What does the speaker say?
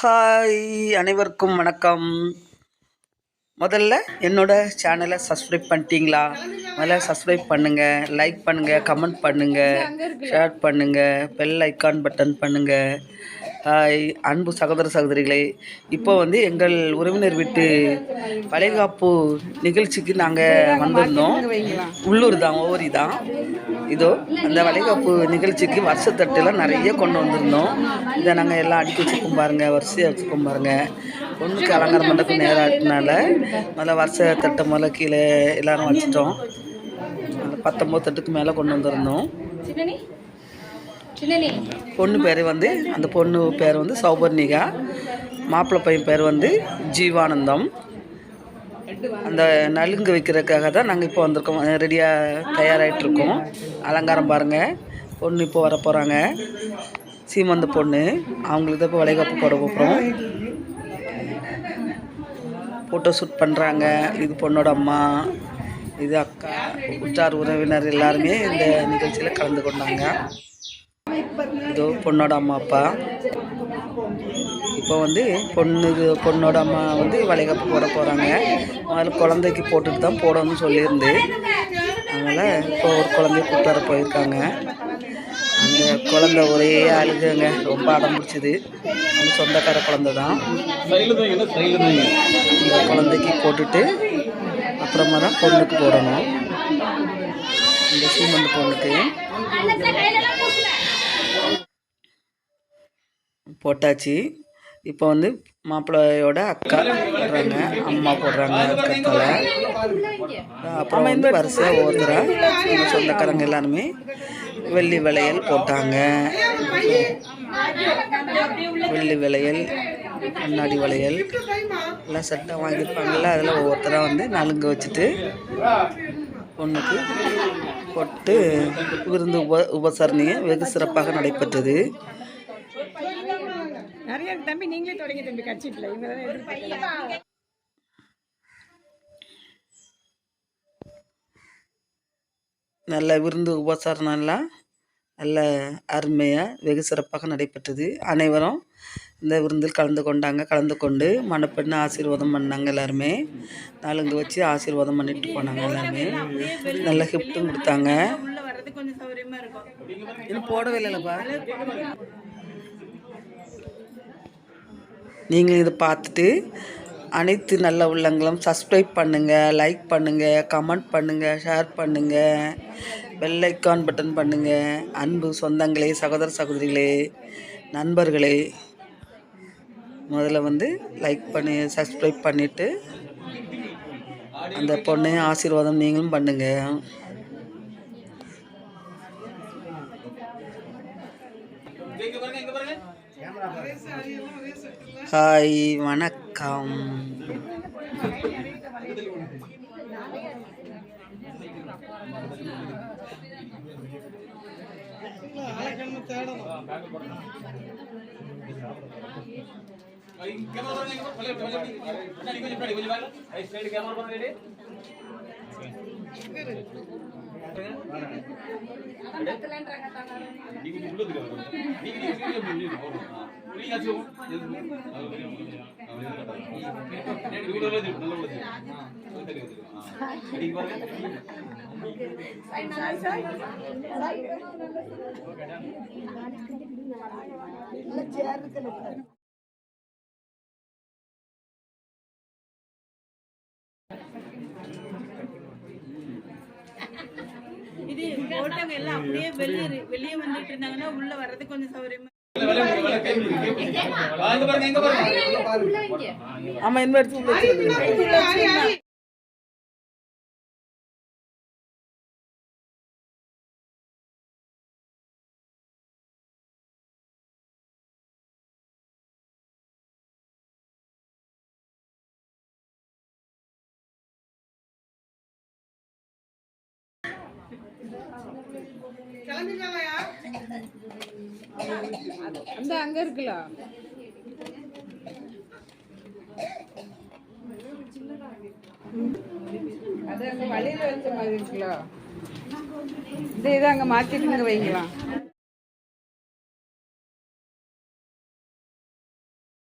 Hi, அனைவருக்கும் வணக்கம். முதல்ல என்னோட சேனலை சப்ஸ்கிரைப் பண்ணிட்டீங்களா? முதல்ல சப்ஸ்கிரைப் பண்ணுங்கள், லைக் பண்ணுங்கள், கமெண்ட் பண்ணுங்கள், ஷேர் பண்ணுங்கள், பெல் ஐக்கான் பட்டன் பண்ணுங்கள். ஹாய் அன்பு சகோதர சகோதரிகளே, இப்போ எங்கள் உறவினர் வீட்டு வளைகாப்பு நிகழ்ச்சிக்கு நாங்கள் வந்திருந்தோம். உள்ளூர் தான், ஓரி தான். இதோ அந்த வளைகாப்பு நிகழ்ச்சிக்கு வருஷத்தட்டுலாம் நிறைய கொண்டு வந்திருந்தோம். இதை நாங்கள் எல்லாம் அடுக்கி வச்சுருக்கோம் பாருங்கள், வரிசையாக வச்சுருக்கோம் பாருங்கள். பொண்ணுக்கு அலங்காரம் பண்ணுறதுக்கு நேரம் ஆட்டினால முதல்ல வருஷத்தட்டை முதல்ல கீழே எல்லோரும் வச்சுட்டோம். அந்த 19 தட்டுக்கு மேலே கொண்டு வந்திருந்தோம். பொண்ணு பேர் அந்த பொண்ணு பேர் சௌபர்ணிகா, மாப்பிள்ளை பையன் பேர் ஜீவானந்தம். அந்த நலுங்கு வைக்கிறதுக்காக தான் நாங்கள் இப்போ வந்திருக்கோம், ரெடியாக தயாராகிட்ருக்கோம். அலங்காரம் பாருங்கள், பொண்ணு இப்போ வர போகிறாங்க. சீமந்த பொண்ணு, அவங்களுக்கு தான் இப்போ வளைகாப்பு போட போகிறோம். ஃபோட்டோ ஷூட் பண்ணுறாங்க. இது பொண்ணோட அம்மா, இது அக்கா, உற்றார் உறவினர் எல்லாருமே இந்த நிகழ்ச்சியில் கலந்து கொண்டாங்க. இதோ பொண்ணோட அம்மா அப்பா. இப்போ பொண்ணோட அம்மா வளைகாப்பு போட போகிறாங்க. அதில் குழந்தைக்கு போட்டுட்டு தான் போடணும்னு சொல்லியிருந்து, அதனால் இப்போ ஒரு குழந்தைய கூப்பிட்டு வர போயிருக்காங்க. அந்த குழந்தை ஒரே அழுகுங்க, ரொம்ப அடம் பிடிச்சிது. அந்த சொந்தக்கார குழந்தை தான். இந்த குழந்தைக்கு போட்டுட்டு அப்புறமா தான் பொண்ணுக்கு போடணும். இந்த சீமந்த பொண்ணுக்கு போட்டாச்சு. இப்போ மாப்பிள்ளையோட அக்கா போடுறாங்க, அம்மா போடுறாங்க கத்தில். அப்புறம் வரிசையாக ஒவ்வொருத்தராக சொந்தக்காரங்க எல்லாருமே வெள்ளி வளையல் போட்டாங்க. வெள்ளி வளையல், கண்ணாடி வளையல் எல்லாம் செட்டாக வாங்கியிருப்பாங்கள்ல, அதில் ஒவ்வொருத்தராக நலுங்கு வச்சுட்டு பொண்ணுக்கு போட்டு விருந்து உபசரணையை வெகு சிறப்பாக நடைபெற்றது. தம்பி நீங்களே தொடங்கி தம்பி, கட்சிட்டில் இவங்க தான் எதிர்பார்க்கலாம். நல்ல விருந்து உபசாரம்லாம் நல்ல அருமையாக வெகு சிறப்பாக நடைபெற்றது. அனைவரும் இந்த விருந்தில் கலந்து கொண்டு மணப்பெண்ணு ஆசீர்வாதம் பண்ணாங்க. எல்லாருமே நலுங்கு வச்சு ஆசீர்வாதம் பண்ணிட்டு போனாங்க. எல்லாருமே நல்ல கிஃப்ட்டும் கொடுத்தாங்க. இன்னும் போடவே இல்லைப்பா. நீங்கள் இதை பார்த்துட்டு அனைத்து நல்ல உள்ளங்களும் சப்ஸ்கிரைப் பண்ணுங்கள், லைக் பண்ணுங்கள், கமெண்ட் பண்ணுங்கள், ஷேர் பண்ணுங்கள், பெல் ஐக்கான் பட்டன் பண்ணுங்கள். அன்பு சொந்தங்களே, சகோதர சகோதரிகளே, நண்பர்களே, முதல்ல லைக் பண்ணி சப்ஸ்கிரைப் பண்ணிவிட்டு அந்த பொண்ணு ஆசீர்வாதம் நீங்களும் பண்ணுங்கள். ஹாய், வணக்கம். இது போட்டவங்க எல்லாம் அப்படியே வெளியே வந்துட்டு இருந்தாங்கன்னா உள்ள வர்றது கொஞ்சம் சௌகரியமா. ஆமா, என்ன எடுத்து அந்த அங்க இருக்குல்ல, அது அங்க வழியில வச்ச மாதிரி இருக்குல்ல, இதை அங்க மாத்திட்டு வைங்களாம்.